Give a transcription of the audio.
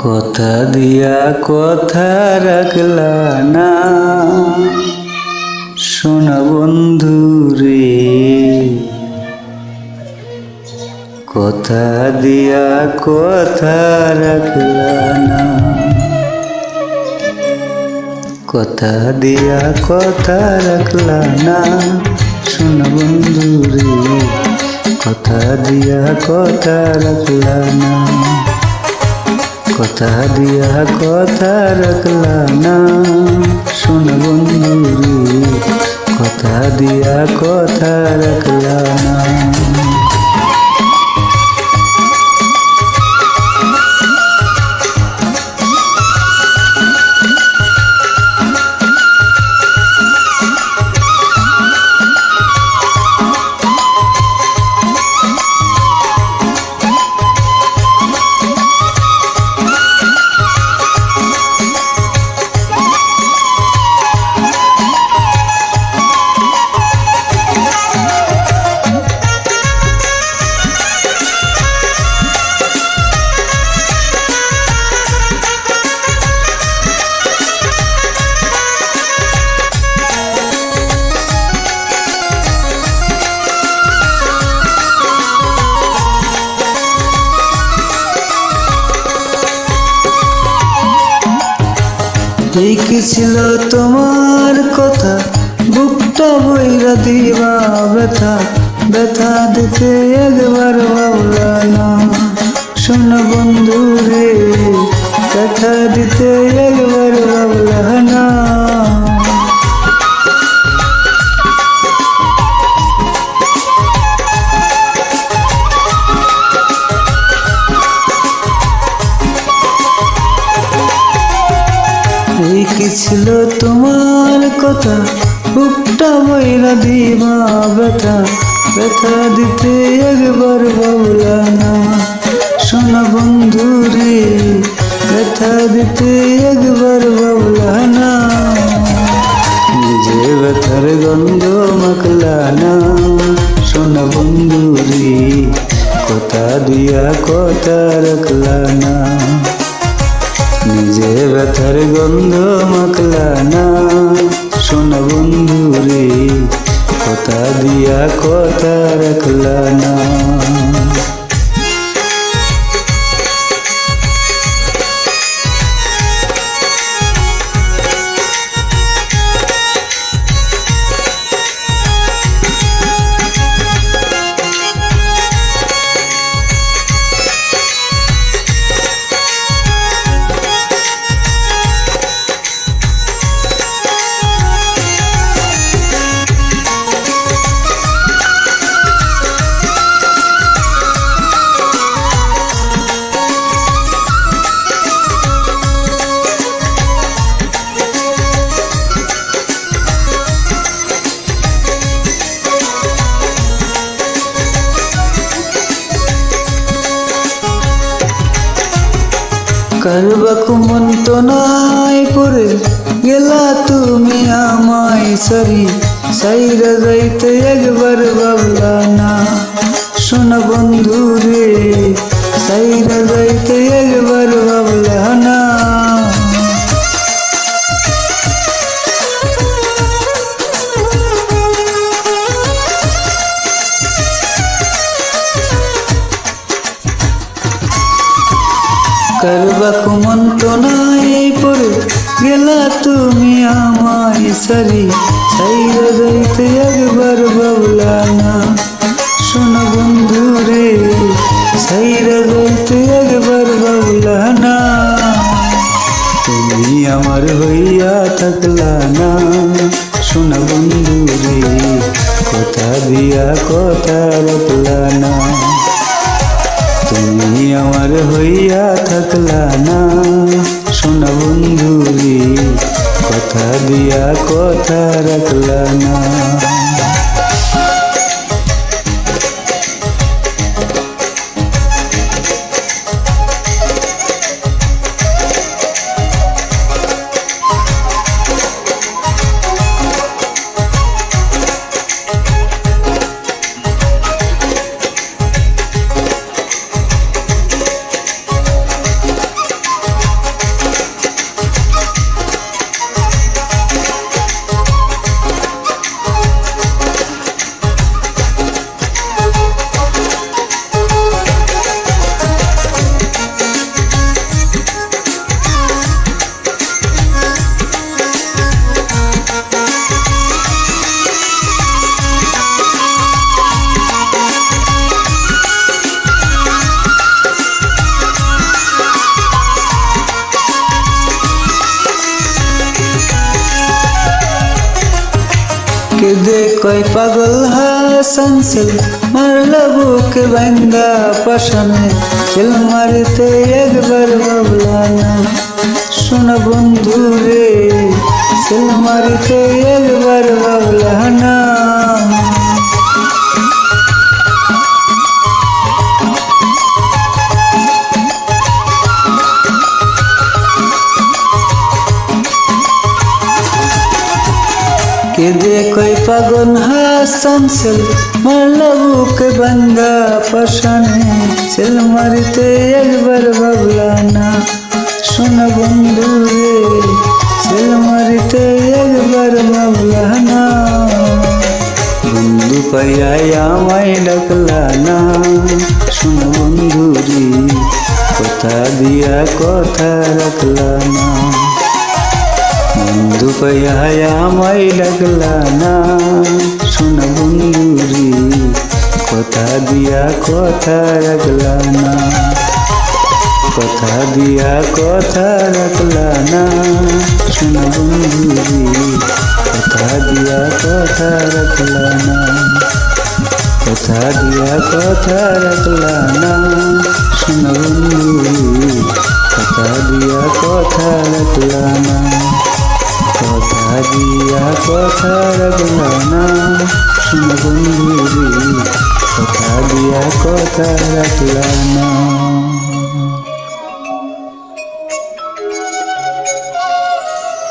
কথা দিয়া কথা রাখলা না, সোনা বন্ধু রে। কথা দিয়া কথা রাখলা না, কথা দিয়া কথা রাখলা না, সোনা বন্ধু রে। কথা দিয়া কথা রাখলা না, কথা দিয়া কথা রাখলা না, সোনা বন্ধু রে। কথা দিয়া কথা রাখলা না। এই কি ছিল তোমার কথা, বুকটা বইরা দিবা ব্যথা, ব্যথা দিতে একবার ভাবলা না, সোনা বন্ধু রে। ব্যথা দিতে একবার ভাবলা না। এই কি ছিল তোমার কথা, বুকটা বইরা দিবা ব্যথা, ব্যথা দিতে একবার ভাবলা না, সোনা বন্ধু রে। ব্যথা দিতে একবার ভাবলা না। নিজে ব্যথার গন্ধ মাখলা না, সোনা বন্ধু রে। কথা দিয়া কথা রাখলা না, নিজে ব্যথার গন্ধ মাখলা না, সোনা বন্ধু রে। কথা দিয়া কথা রাখলা না। কারবাকু মন্তনায় পরে গেলা তুমি আমায় সারি, সাইরা যাইতে একবার ভাবলা না, সোনা বন্ধু রে। সাইরা যাইতে একবার ভাবলা না। কারবাকু মন্তনায় পরে গেলা তুমি আমায় সারি, সাইরা যাইতে একবার ভাবলা না, সোনা বন্ধু রে। সাইরা যাইতে একবার ভাবলা না। তুমি আমার হইয়া থাকলা না, সোনা বন্ধু রে। কথা দিয়া কথা রাখলা না। তুমি আমার হইয়া থাকলা না, সোনা বন্ধু রে। কথা দিয়া কথা রাখলা না। কে দে কয় পাগল হাসান সেল মারলা বুকে ভাঙ্গা পাশানে সেল মারিতে একবার ভাবলা না শোনা বন্ধু রে সেল মারিতে একবার ভাবলা না কে দে কই পাগল হাসান সেল মারলা বুকে ভাঙ্গা পাশানে সেল মারিতে একবার ভাবলা না শোনা বন্ধু রে সেল মারিতে একবার ভাবলা না বন্ধু পাইয়া আমায় ডাকলা না শোনা বন্ধু রে কথা দিয়া কথা রাখলা না বন্ধু পাইয়া আমায় ডাকলা না শোনা বন্ধু রে কথা দিয়া কথা রাখলা না কথা দিয়া কথা রাখলা না শোনা বন্ধু রে কথা দিয়া কথা রাখলা না কথা দিয়া কথা রাখলা না শোনা বন্ধু রে কথা দিয়া কথা রাখলা না কথা দিয়া কথা রাখলা না শোনা বন্ধু রে কথা দিয়া কথা রাখলা না।